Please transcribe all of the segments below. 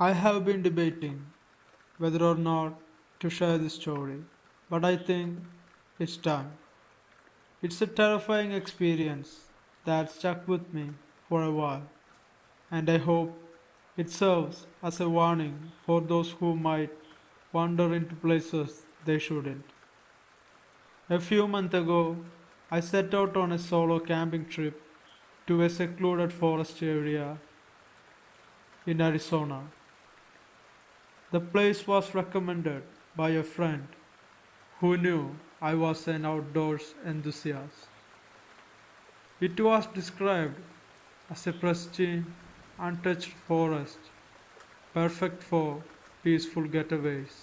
I have been debating whether or not to share this story, but I think it's time. It's a terrifying experience that stuck with me for a while, and I hope it serves as a warning for those who might wander into places they shouldn't. A few months ago, I set out on a solo camping trip to a secluded forest area in Arizona. The place was recommended by a friend who knew I was an outdoors enthusiast. It was described as a pristine, untouched forest, perfect for peaceful getaways.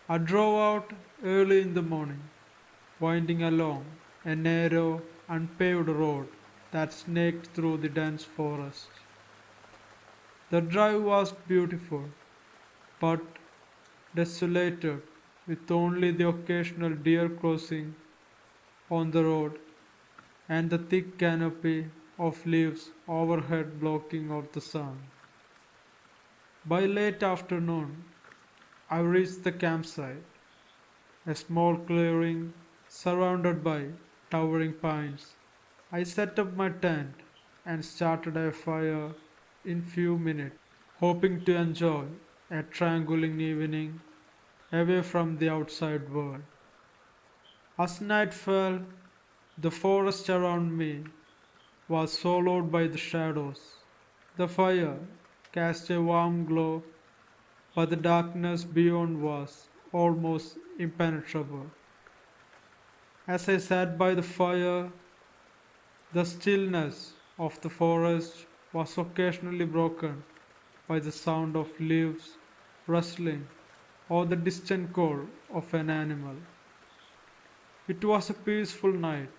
I drove out early in the morning, winding along a narrow, unpaved road that snaked through the dense forest. The drive was beautiful, but desolated, with only the occasional deer crossing on the road and the thick canopy of leaves overhead blocking out the sun. By late afternoon, I reached the campsite, a small clearing surrounded by towering pines. I set up my tent and started a fire in few minutes, hoping to enjoy a tranquil evening away from the outside world. As night fell, the forest around me was swallowed by the shadows. The fire cast a warm glow, but the darkness beyond was almost impenetrable. As I sat by the fire, the stillness of the forest was occasionally broken by the sound of leaves rustling or the distant call of an animal. It was a peaceful night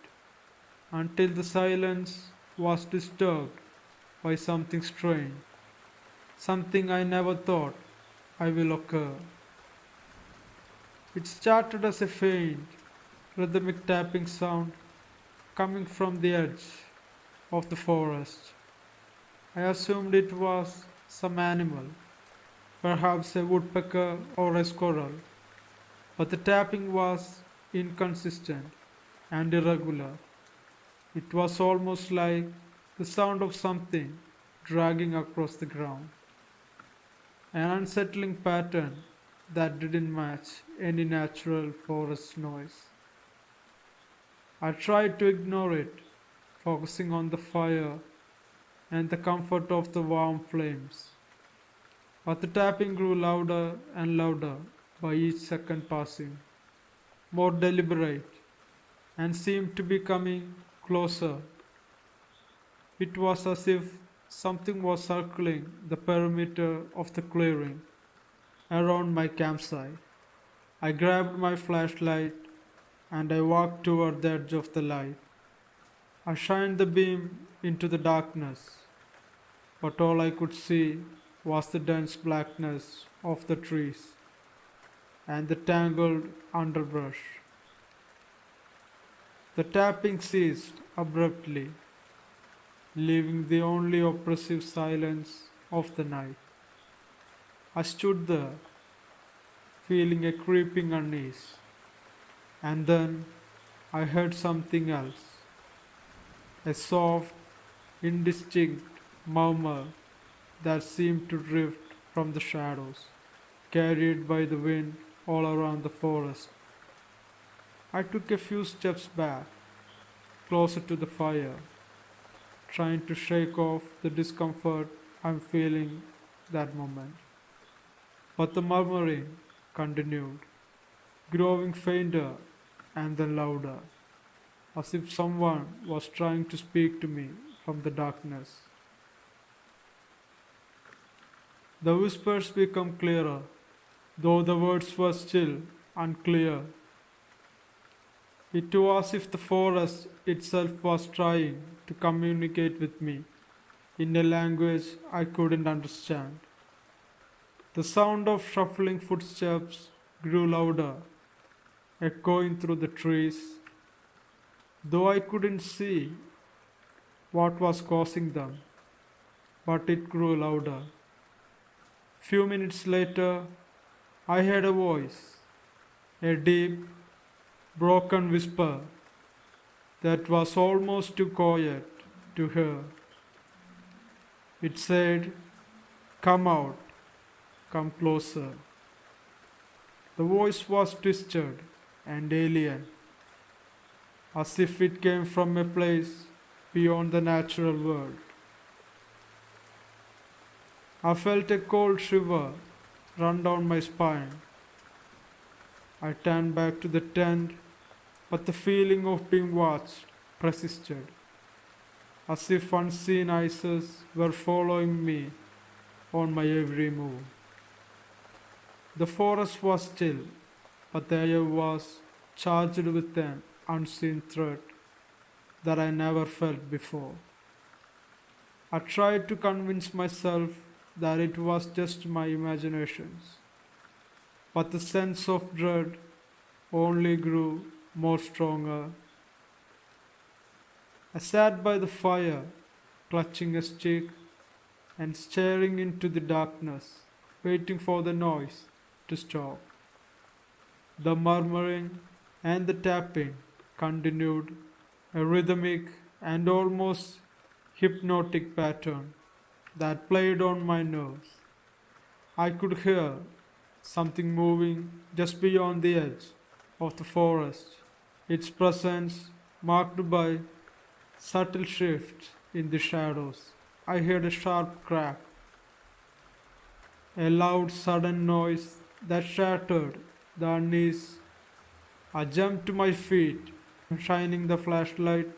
until the silence was disturbed by something strange, something I never thought I will occur. It started as a faint, rhythmic tapping sound coming from the edge of the forest. I assumed it was some animal, perhaps a woodpecker or a squirrel, but the tapping was inconsistent and irregular. It was almost like the sound of something dragging across the ground, an unsettling pattern that didn't match any natural forest noise. I tried to ignore it, focusing on the fire and the comfort of the warm flames. But the tapping grew louder and louder by each second passing, more deliberate, and seemed to be coming closer. It was as if something was circling the perimeter of the clearing around my campsite. I grabbed my flashlight and I walked toward the edge of the light. I shined the beam into the darkness, but all I could see was the dense blackness of the trees and the tangled underbrush. The tapping ceased abruptly, leaving the only oppressive silence of the night. I stood there, feeling a creeping unease, and then I heard something else, a soft, indistinct murmur that seemed to drift from the shadows, carried by the wind all around the forest. I took a few steps back, closer to the fire, trying to shake off the discomfort I'm feeling that moment. But the murmuring continued, growing fainter and then louder, as if someone was trying to speak to me from the darkness. The whispers became clearer, though the words were still unclear. It was as if the forest itself was trying to communicate with me in a language I couldn't understand. The sound of shuffling footsteps grew louder, echoing through the trees, though I couldn't see what was causing them, but it grew louder. Few minutes later, I heard a voice, a deep, broken whisper that was almost too quiet to hear. It said, "Come out, come closer." The voice was twisted and alien, as if it came from a place beyond the natural world. I felt a cold shiver run down my spine. I turned back to the tent, but the feeling of being watched persisted, as if unseen eyes were following me on my every move. The forest was still, but the air was charged with an unseen threat that I never felt before. I tried to convince myself that it was just my imaginations, but the sense of dread only grew more stronger. I sat by the fire, clutching a stick and staring into the darkness, waiting for the noise to stop. The murmuring and the tapping continued, a rhythmic and almost hypnotic pattern that played on my nerves. I could hear something moving just beyond the edge of the forest, its presence marked by subtle shifts in the shadows. I heard a sharp crack, a loud sudden noise that shattered the unease. I jumped to my feet, shining the flashlight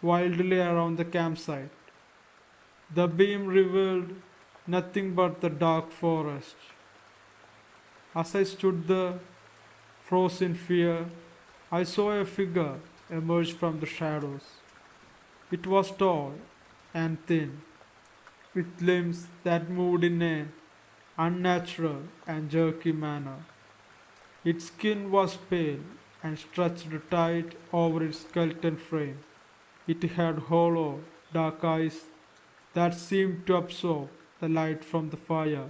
wildly around the campsite. The beam revealed nothing but the dark forest. As I stood there, frozen in fear, I saw a figure emerge from the shadows. It was tall and thin, with limbs that moved in an unnatural and jerky manner. Its skin was pale and stretched tight over its skeleton frame. It had hollow, dark eyes that seemed to absorb the light from the fire,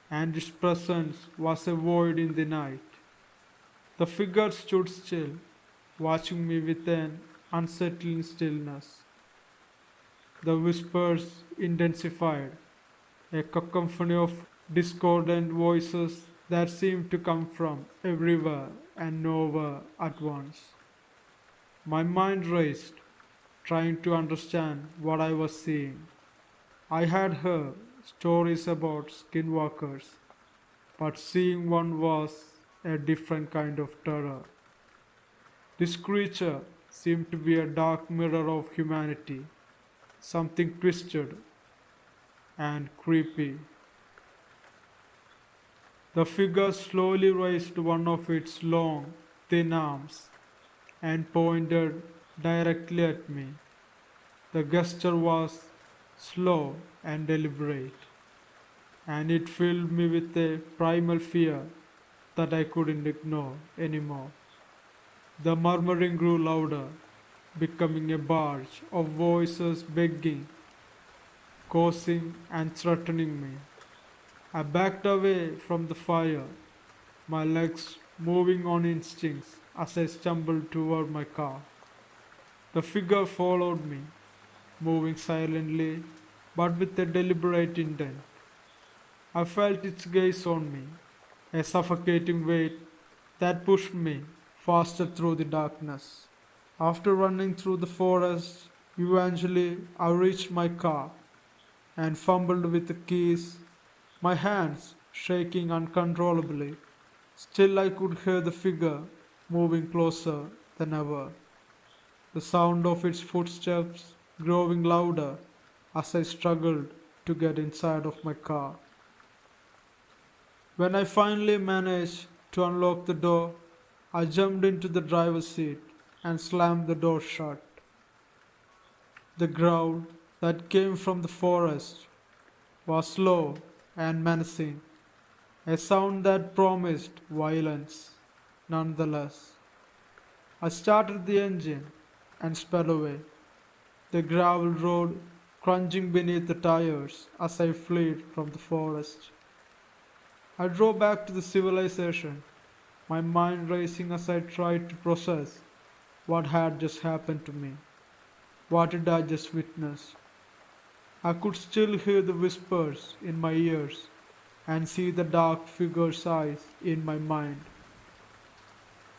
and its presence was a void in the night. The figure stood still, watching me with an unsettling stillness. The whispers intensified, a cacophony of discordant voices that seemed to come from everywhere and nowhere at once. My mind raced, trying to understand what I was seeing. I had heard stories about skinwalkers, but seeing one was a different kind of terror. This creature seemed to be a dark mirror of humanity, something twisted and creepy. The figure slowly raised one of its long, thin arms and pointed directly at me. The gesture was slow and deliberate, and it filled me with a primal fear that I couldn't ignore anymore. The murmuring grew louder, becoming a barrage of voices begging, cursing, and threatening me. I backed away from the fire, my legs moving on instincts as I stumbled toward my car. The figure followed me, moving silently but with a deliberate intent. I felt its gaze on me, a suffocating weight that pushed me faster through the darkness. After running through the forest, eventually I reached my car and fumbled with the keys, my hands shaking uncontrollably. Still, I could hear the figure moving closer than ever, the sound of its footsteps growing louder as I struggled to get inside of my car. When I finally managed to unlock the door, I jumped into the driver's seat and slammed the door shut. The growl that came from the forest was low and menacing, a sound that promised violence. Nonetheless, I started the engine and sped away, the gravel road crunching beneath the tires as I fled from the forest. I drove back to the civilization, my mind racing as I tried to process what had just happened to me. What did I just witness? I could still hear the whispers in my ears and see the dark figure's eyes in my mind.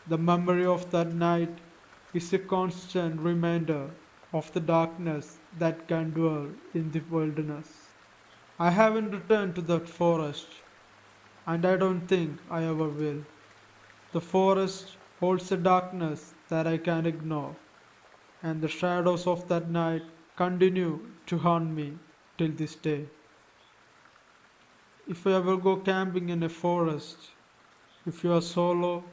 The memory of that night is a constant reminder of the darkness that can dwell in the wilderness. I haven't returned to that forest, and I don't think I ever will. The forest holds a darkness that I can't ignore, and the shadows of that night continue to haunt me till this day. If you ever go camping in a forest, if you are solo,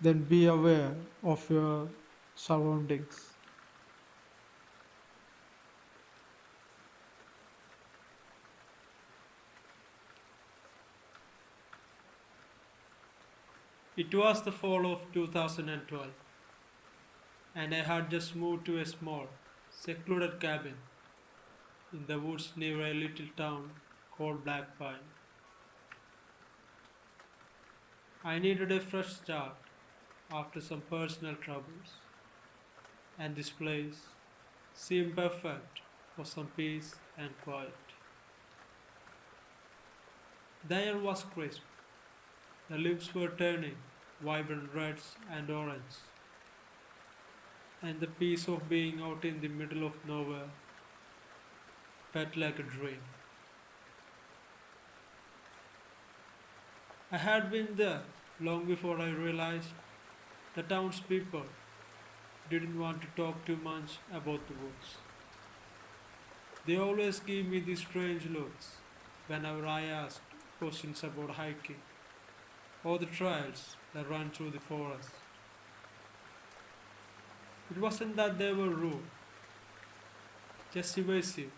then be aware of your surroundings. It was the fall of 2012, and I had just moved to a small, secluded cabin in the woods near a little town called Blackpine. I needed a fresh start after some personal troubles, and this place seemed perfect for some peace and quiet. The air was crisp, the leaves were turning vibrant reds and orange, and the peace of being out in the middle of nowhere felt like a dream. I had been there long before I realized the townspeople didn't want to talk too much about the woods. They always gave me these strange looks whenever I asked questions about hiking or the trails that run through the forest. It wasn't that they were rude, just evasive.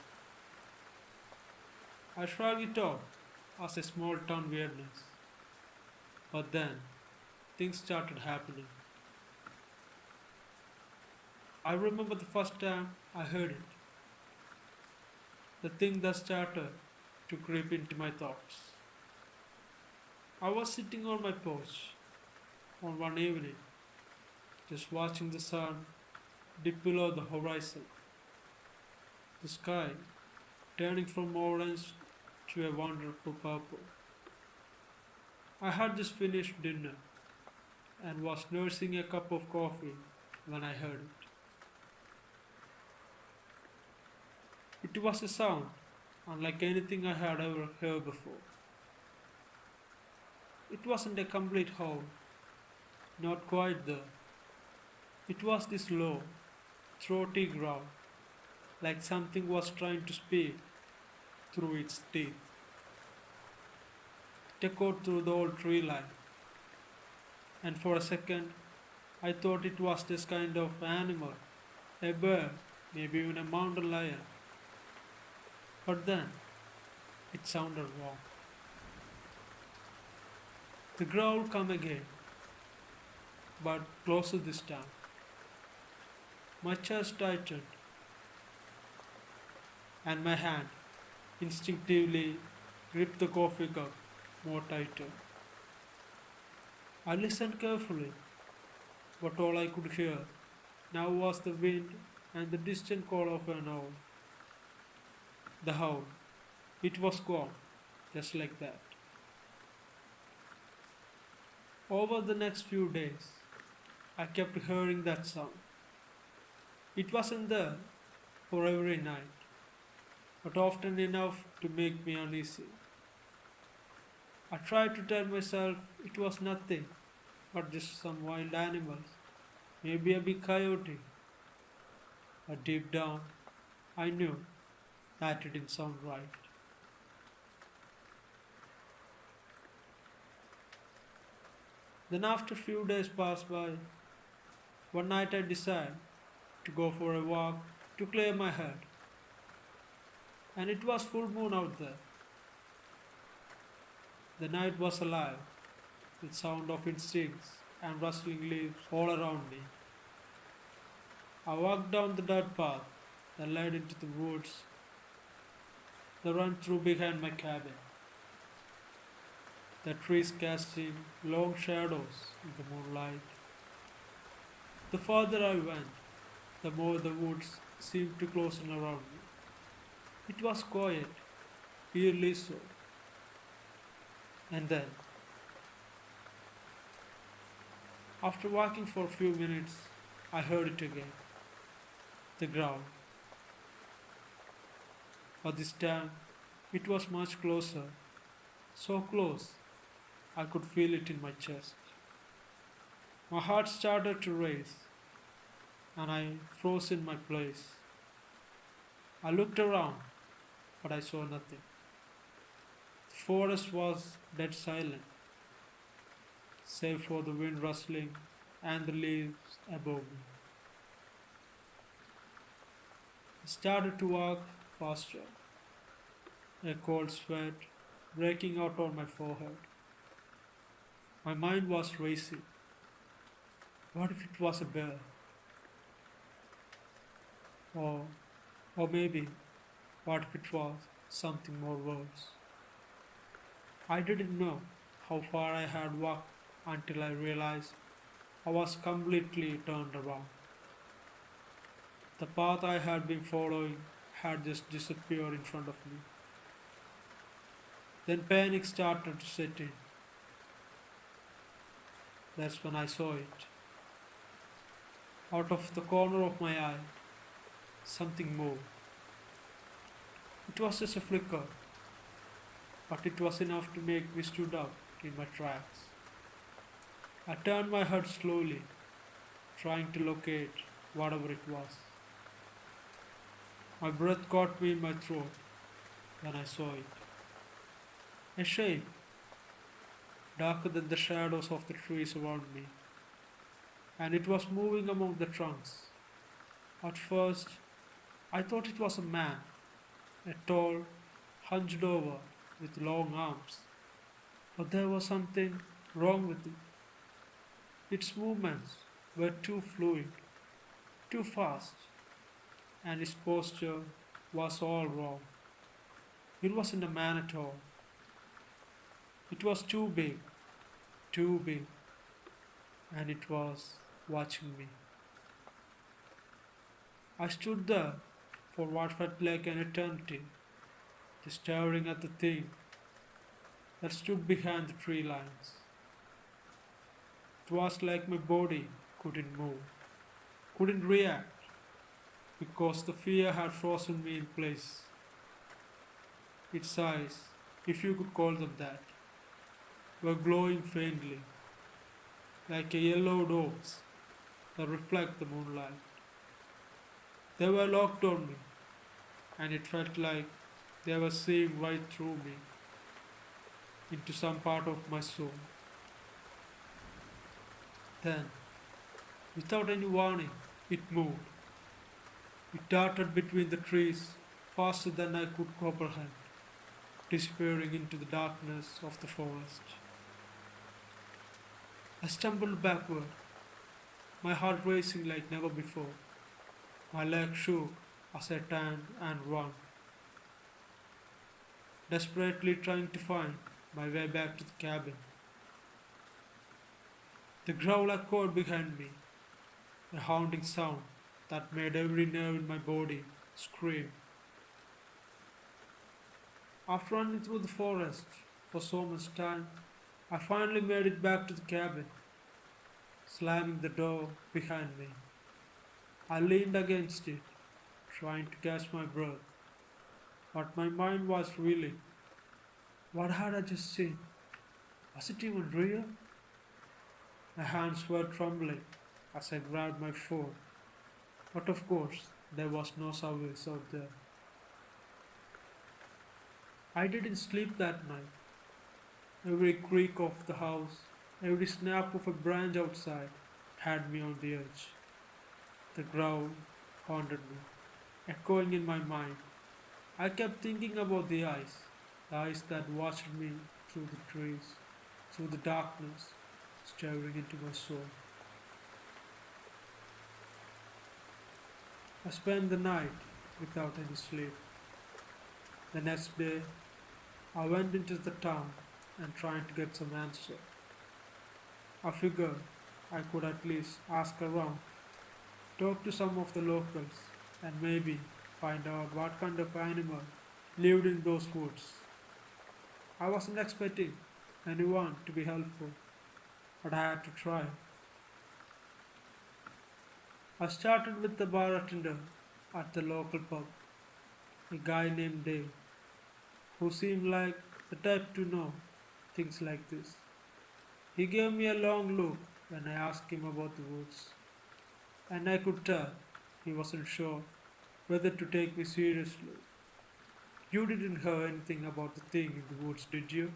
I shrugged it off as a small town weirdness. But then, things started happening. I remember the first time I heard it, the thing that started to creep into my thoughts. I was sitting on my porch on one evening, just watching the sun dip below the horizon, the sky turning from orange to a wonderful purple. I had just finished dinner and was nursing a cup of coffee when I heard it. It was a sound unlike anything I had ever heard before. It wasn't a complete howl, not quite there. It was this low, throaty growl, like something was trying to speak through its teeth. It echoed through the old tree line, and for a second I thought it was this kind of animal, a bear, maybe even a mountain lion. But then it sounded wrong. The growl came again, but closer this time. My chest tightened, and my hand instinctively gripped the coffee cup more tighter. I listened carefully, but all I could hear now was the wind and the distant call of an owl. The howl. It was gone, just like that. Over the next few days, I kept hearing that sound. It wasn't there for every night, but often enough to make me uneasy. I tried to tell myself it was nothing but just some wild animals, maybe a big coyote. But deep down, I knew that it didn't sound right. Then, after a few days passed by, one night I decided to go for a walk to clear my head, and it was full moon out there. The night was alive with sound of insects and rustling leaves all around me. I walked down the dirt path that led into the woods that ran through behind my cabin. the trees casting long shadows in the moonlight. The farther I went, the more the woods seemed to close in around me. It was quiet, eerily so. And then, after walking for a few minutes, I heard it again, the growl. But this time, it was much closer, so close I could feel it in my chest. My heart started to race, and I froze in my place. I looked around, but I saw nothing. The forest was dead silent, save for the wind rustling and the leaves above me. I started to walk faster, a cold sweat breaking out on my forehead. My mind was racing. What if it was a bear? Or, or maybe, what if it was something more worse? I didn't know how far I had walked until I realized I was completely turned around. The path I had been following had just disappeared in front of me. Then panic started to set in. That's when I saw it. Out of the corner of my eye, something moved. It was just a flicker, but it was enough to make me stood up in my tracks. I turned my head slowly, trying to locate whatever it was. My breath caught me in my throat when I saw it. A shape, darker than the shadows of the trees around me, and it was moving among the trunks. At first, I thought it was a man, a tall, hunched over, with long arms. But there was something wrong with it. Its movements were too fluid, too fast, and its posture was all wrong. It wasn't a man at all. It was too big, and it was watching me. I stood there for what felt like an eternity, just staring at the thing that stood behind the tree lines. It was like my body couldn't move, couldn't react, because the fear had frozen me in place. Its eyes, if you could call them that, were glowing faintly, like a yellowed orbs that reflect the moonlight. They were locked on me, and it felt like they were seeing right through me into some part of my soul. Then, without any warning, it moved. It darted between the trees faster than I could comprehend, disappearing into the darkness of the forest. I stumbled backward, my heart racing like never before. My legs shook as I turned and ran, desperately trying to find my way back to the cabin. The growl echoed behind me, a haunting sound that made every nerve in my body scream. After running through the forest for so much time, I finally made it back to the cabin, slamming the door behind me. I leaned against it, trying to catch my breath, but my mind was reeling. What had I just seen? Was it even real? My hands were trembling as I grabbed my phone, but of course, there was no service out there. I didn't sleep that night. Every creak of the house, every snap of a branch outside had me on the edge. The growl haunted me, echoing in my mind. I kept thinking about the eyes that watched me through the trees, through the darkness, staring into my soul. I spent the night without any sleep. The next day, I went into the town and trying to get some answer. I figured I could at least ask around, talk to some of the locals, and maybe find out what kind of animal lived in those woods. I wasn't expecting anyone to be helpful, but I had to try. I started with the bartender at the local pub, a guy named Dave, who seemed like the type to know things like this. He gave me a long look when I asked him about the woods, and I could tell he wasn't sure whether to take me seriously. You didn't hear anything about the thing in the woods, did you?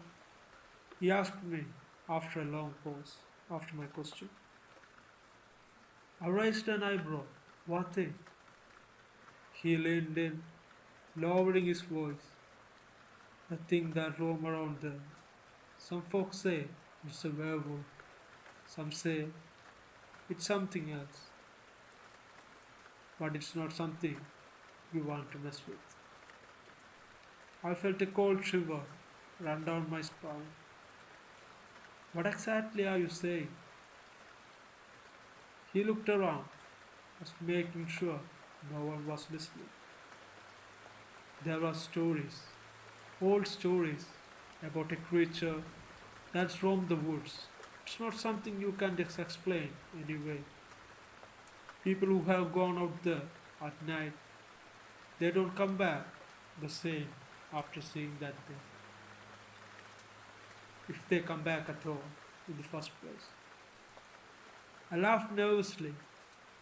He asked me after a long pause after my question. I raised an eyebrow. What thing? He leaned in, lowering his voice. The thing that roam around there. Some folks say it's a werewolf. Some say it's something else. But it's not something you want to mess with. I felt a cold shiver run down my spine. What exactly are you saying? He looked around, just making sure no one was listening. There were stories, old stories, about a creature that's roamed the woods. It's not something you can just explain anyway. People who have gone out there at night, they don't come back the same after seeing that thing. If they come back at all in the first place. I laughed nervously,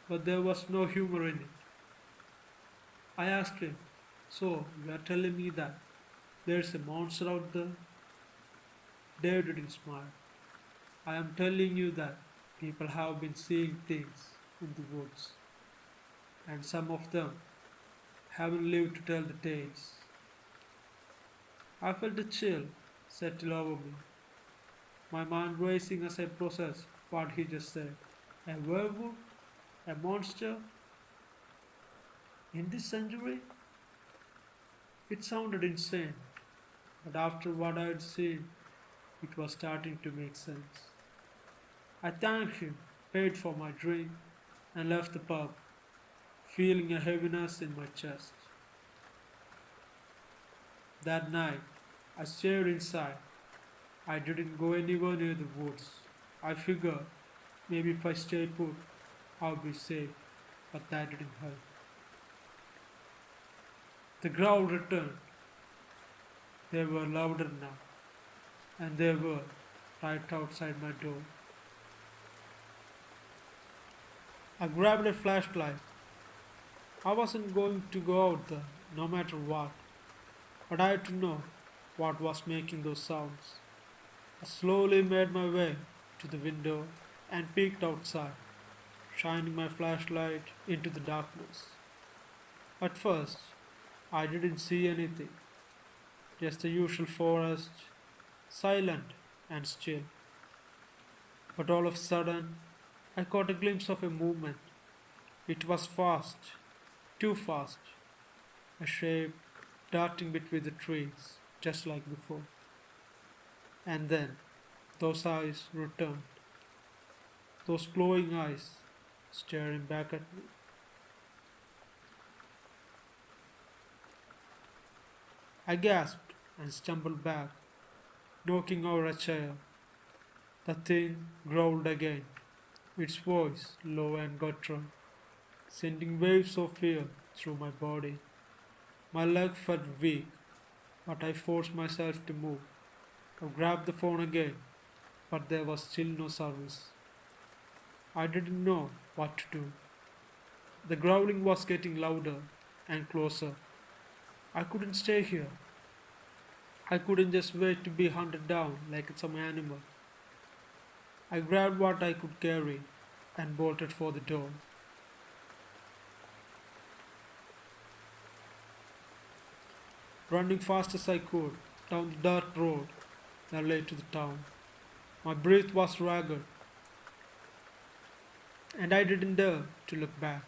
but there was no humor in it. I asked him, so you are telling me that there's a monster out there? Dave didn't smile. I am telling you that people have been seeing things in the woods, and some of them haven't lived to tell the tales. I felt a chill settle over me, my mind racing as I processed what he just said. A werewolf? A monster? In this century? It sounded insane, but after what I had seen, it was starting to make sense. I thanked him, paid for my drink, and left the pub, feeling a heaviness in my chest. That night, I stayed inside. I didn't go anywhere near the woods. I figured maybe if I stay put, I'll be safe, but that didn't help. The growl returned. They were louder now, and they were right outside my door. I grabbed a flashlight. I wasn't going to go out there, no matter what, but I had to know what was making those sounds. I slowly made my way to the window and peeked outside, shining my flashlight into the darkness. At first, I didn't see anything, just the usual forest, silent and still. But all of a sudden, I caught a glimpse of a movement. It was fast, too fast, a shape darting between the trees, just like before. And then, those eyes returned, those glowing eyes staring back at me. I gasped and stumbled back, knocking over a chair. The thing growled again, its voice low and guttural, sending waves of fear through my body. My leg felt weak, but I forced myself to move. I grabbed the phone again, but there was still no service. I didn't know what to do. The growling was getting louder and closer. I couldn't stay here. I couldn't just wait to be hunted down like some animal. I grabbed what I could carry and bolted for the door. Running fast as I could down the dirt road that led to the town. My breath was ragged, and I didn't dare to look back.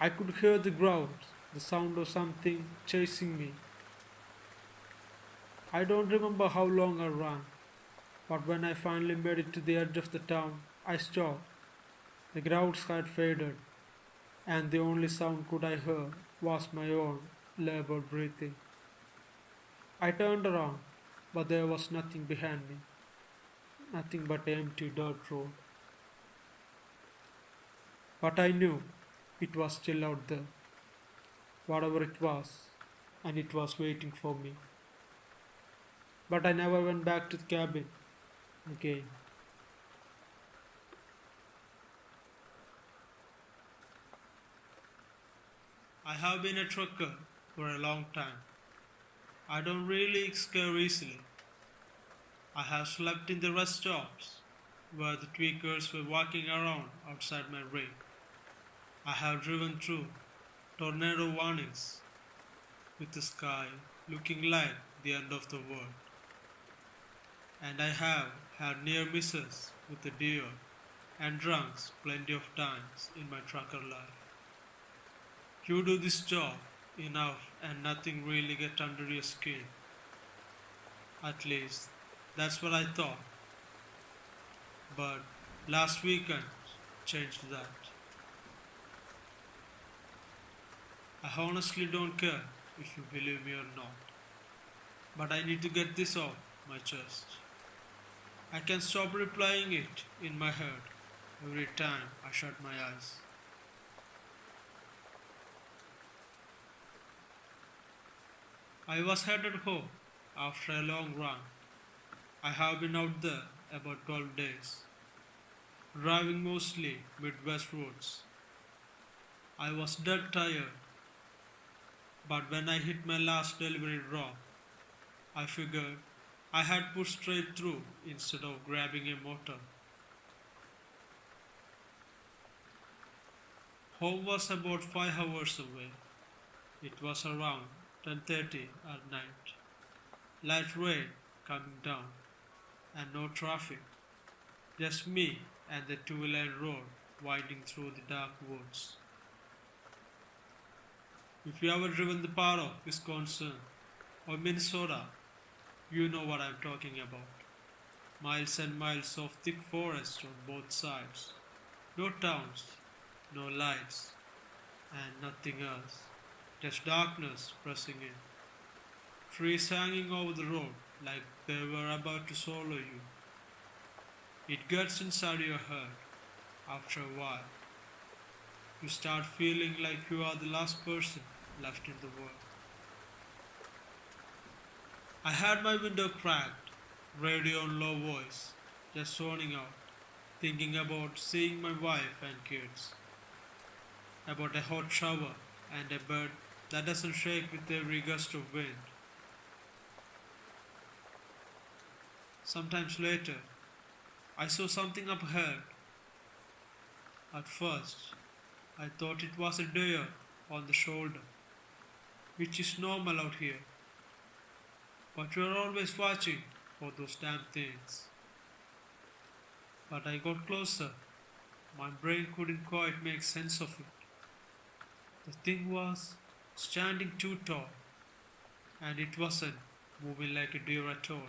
I could hear the growls, the sound of something chasing me. I don't remember how long I ran, But when I finally made it to the edge of the town, I stopped. The crowds had faded, and the only sound could I hear was my own labored breathing. I turned around, but there was nothing behind me, nothing but an empty dirt road. But I knew it was still out there, whatever it was, and it was waiting for me. But I never went back to the cabin again. I have been a trucker for a long time. I don't really scare easily. I have slept in the rest stops where the tweakers were walking around outside my rig. I have driven through tornado warnings with the sky looking like the end of the world. And I have had near misses with the deer and drunks plenty of times in my trucker life. You do this job enough and nothing really gets under your skin. At least that's what I thought. But last weekend changed that. I honestly don't care if you believe me or not. But I need to get this off my chest. I can stop replying it in my head every time I shut my eyes. I was headed home after a long run. I have been out there about 12 days, driving mostly Midwest roads. I was dead tired, but when I hit my last delivery drop, I figured I had pushed straight through instead of grabbing a motor. Home was about 5 hours away. It was around 10:30 at night. Light rain coming down and no traffic. Just me and the two-lane road winding through the dark woods. If you ever driven the part of Wisconsin or Minnesota, you know what I'm talking about. Miles and miles of thick forest on both sides. No towns, no lights, and nothing else. Just darkness pressing in. Trees hanging over the road like they were about to swallow you. It gets inside your head after a while. You start feeling like you are the last person left in the world. I had my window cracked, radio on low voice, just zoning out, thinking about seeing my wife and kids, about a hot shower and a bed that doesn't shake with every gust of wind. Sometimes later, I saw something up ahead. At first, I thought it was a deer on the shoulder, which is normal out here. But you're always watching for those damn things. But I got closer. My brain couldn't quite make sense of it. The thing was standing too tall, and it wasn't moving like a deer at all.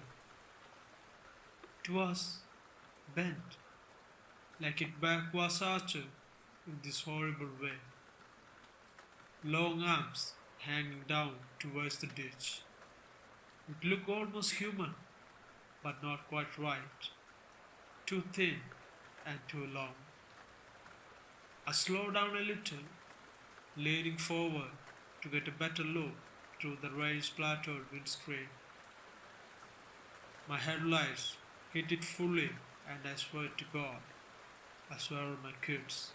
It was bent, like its back was arched in this horrible way. Long arms hanging down towards the ditch. It looked almost human, but not quite right. Too thin and too long. I slowed down a little, leaning forward to get a better look through the rain-splattered windscreen. My headlights hit it fully, and I swear to God, I swear on my kids,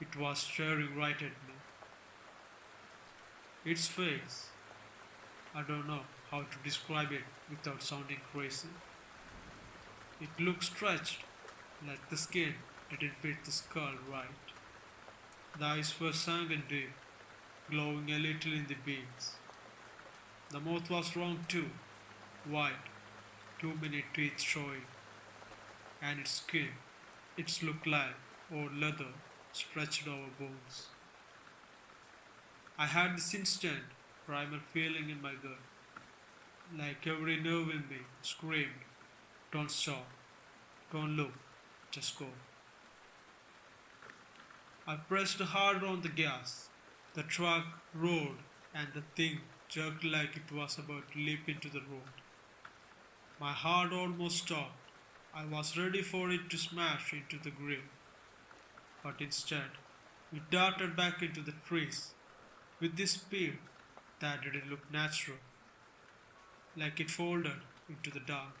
it was staring right at me. Its face, I don't know how to describe it without sounding crazy. It looked stretched, like the skin didn't fit the skull right. The eyes were sunken deep, glowing a little in the beams. The mouth was round too, wide, too many teeth showing, and its skin, it looked like old leather stretched over bones. I had this instant primal feeling in my gut, like every nerve in me screamed, Don't stop. Don't look. Just go. I pressed hard on the gas. The truck roared and the thing jerked like it was about to leap into the road. My heart almost stopped. I was ready for it to smash into the grill, but instead, it darted back into the trees with this speed that didn't look natural, like it folded into the dark.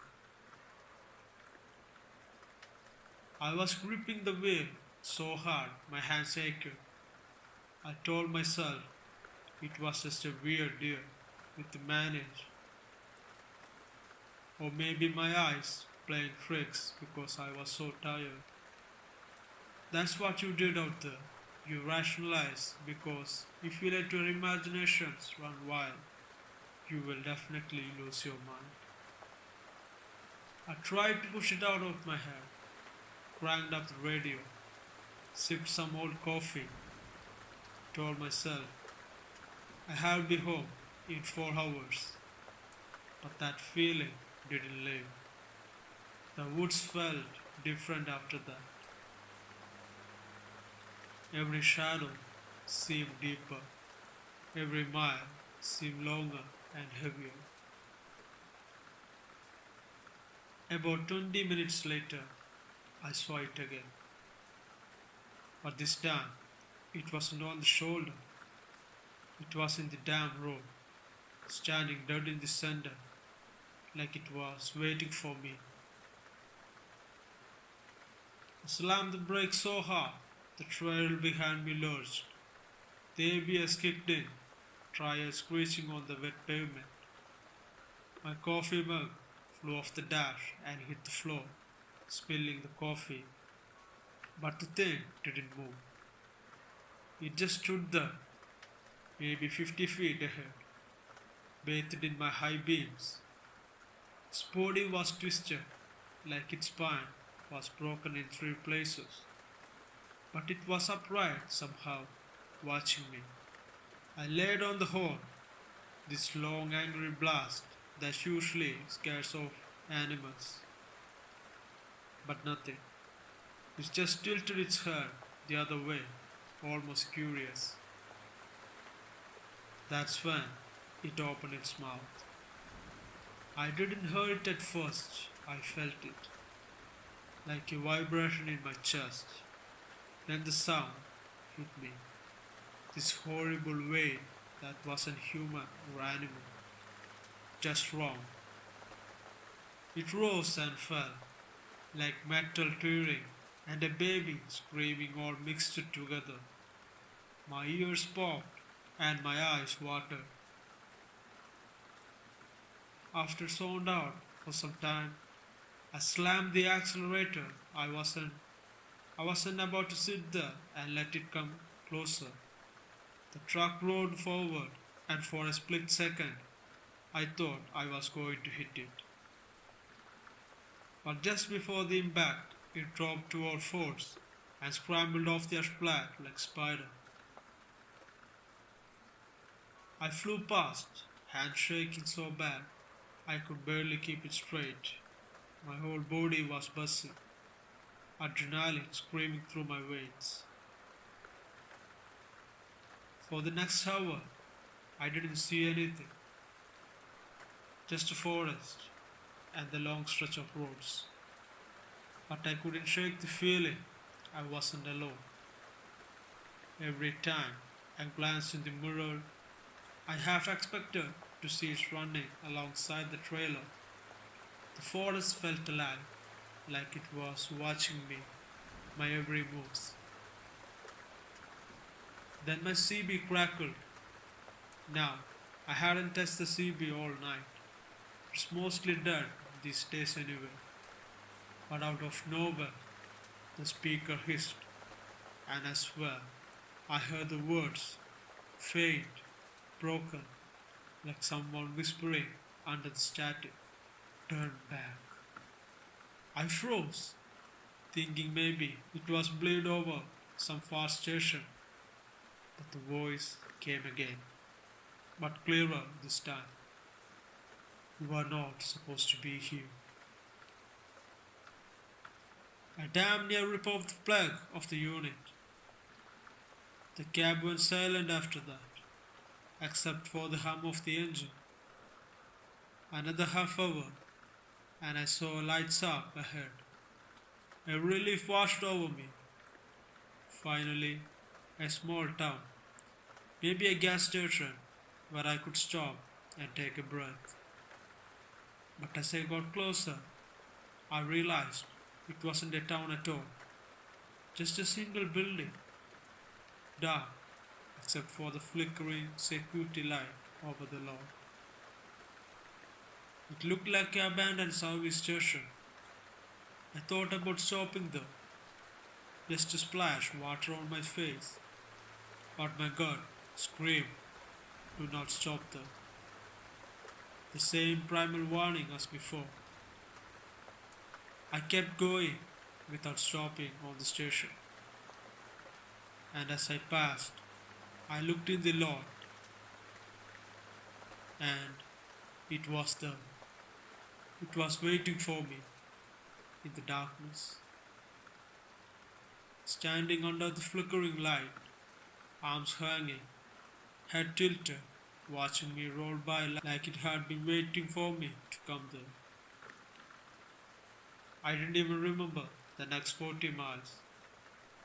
I was gripping the wheel so hard my hands ached. I told myself it was just a weird deer with a manage, or maybe my eyes playing tricks because I was so tired. That's what you did out there. You rationalize because if you let your imaginations run wild, you will definitely lose your mind. I tried to push it out of my head, cranked up the radio, sipped some old coffee, told myself I'll be home in 4 hours. But that feeling didn't live. The woods felt different after that. Every shadow seemed deeper. Every mile seemed longer and heavier. About 20 minutes later, I saw it again. But this time, it wasn't on the shoulder. It was in the damn road, standing dead in the center, like it was waiting for me. I slammed the brakes so hard, the trail behind me lurched. The ABS kicked in, tires screeching on the wet pavement. My coffee mug flew off the dash and hit the floor, spilling the coffee. But the thing didn't move. It just stood there, maybe 50 feet ahead, bathed in my high beams. Its body was twisted, like its spine was broken in 3 places. But it was upright somehow, watching me. I laid on the horn, this long angry blast that usually scares off animals. But nothing. It just tilted its head the other way, almost curious. That's when it opened its mouth. I didn't hear it at first, I felt it, like a vibration in my chest. Then the sound hit me, this horrible wail that wasn't human or animal, just wrong. It rose and fell, like metal tearing and a baby screaming all mixed together. My ears popped and my eyes watered. After zoned out for some time, I slammed the accelerator. I wasn't about to sit there and let it come closer. The truck rolled forward, and for a split second, I thought I was going to hit it. But just before the impact, it dropped to all fours and scrambled off the asphalt like a spider. I flew past, hands shaking so bad I could barely keep it straight. My whole body was buzzing, adrenaline screaming through my veins. For the next hour, I didn't see anything, just a forest and the long stretch of roads. But I couldn't shake the feeling I wasn't alone. Every time I glanced in the mirror, I half expected to see it running alongside the trailer. The forest felt alive, like it was watching me, my every move. Then my CB crackled. Now, I hadn't touched the CB all night. It's mostly dead these days anyway. But out of nowhere, the speaker hissed, and I swear I heard the words, faint, broken, like someone whispering under the static, turn back. I froze, thinking maybe it was bleed over some fast station. But the voice came again, but clearer this time. You are not supposed to be here. I damn near ripped off the plug of the unit. The cab went silent after that, except for the hum of the engine. Another half hour, and I saw lights up ahead. A relief washed over me. Finally, a small town, maybe a gas station where I could stop and take a breath. But as I got closer, I realized it wasn't a town at all, just a single building, dark except for the flickering security light over the lawn. It looked like an abandoned service station. I thought about stopping though, just to splash water on my face, but my gut screamed, "Do not stop there." The same primal warning as before. I kept going without stopping on the station, and as I passed, I looked in the lot, and it was there. It was waiting for me in the darkness. Standing under the flickering light, arms hanging, head tilted, watching me roll by like it had been waiting for me to come there. I didn't even remember the next 40 miles.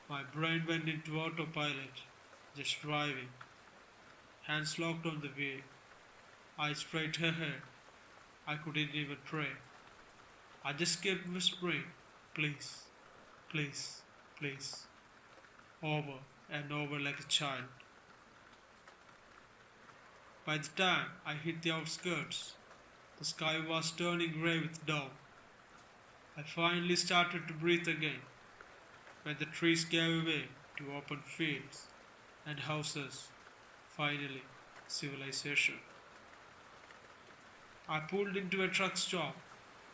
My brain went into autopilot, just driving, hands locked on the wheel, eyes straight ahead. I couldn't even pray. I just kept whispering, "Please, please, please," over and over like a child. By the time I hit the outskirts, the sky was turning grey with dawn. I finally started to breathe again when the trees gave way to open fields and houses. Finally, civilization. I pulled into a truck stop,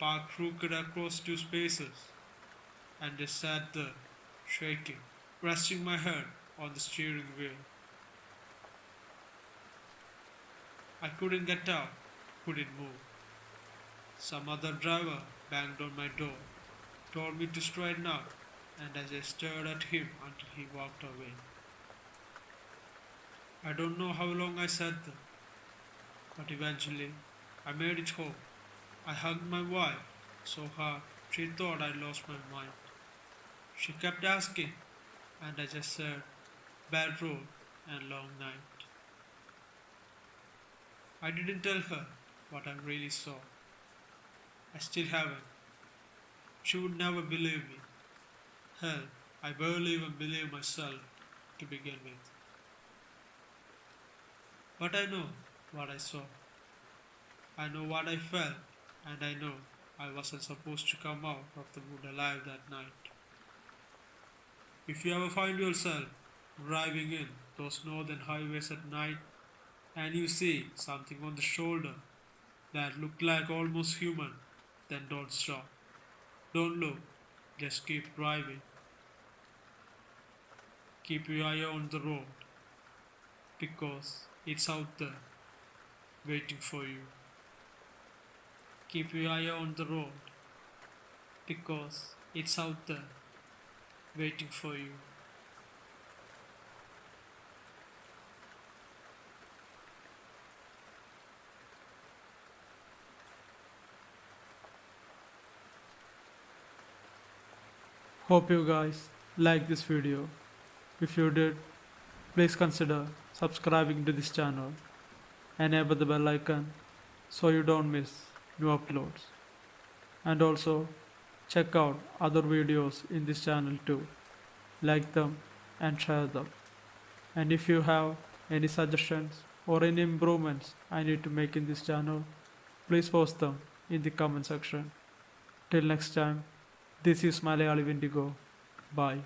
parked crooked across two spaces, and just sat there, shaking, resting my head on the steering wheel. I couldn't get out, couldn't move. Some other driver banged on my door, told me to straighten up, and as I stared at him until he walked away. I don't know how long I sat there, but eventually I made it home. I hugged my wife so hard she thought I lost my mind. She kept asking, and I just said, "Bad road and long night." I didn't tell her what I really saw. I still haven't. She would never believe me. Hell, I barely even believe myself to begin with. But I know what I saw. I know what I felt, and I know I wasn't supposed to come out of the wood alive that night. If you ever find yourself driving in those northern highways at night and you see something on the shoulder that looked like almost human, then don't stop. Don't look, just keep driving. Keep your eye on the road, because it's out there, waiting for you. Keep your eye on the road, because it's out there, waiting for you. Hope you guys like this video. If you did, please consider subscribing to this channel. Enable the bell icon so you don't miss new uploads. And also check out other videos in this channel too. Like them and share them. And if you have any suggestions or any improvements I need to make in this channel, please post them in the comment section. Till next time, this is Malayali Wendigo. Bye.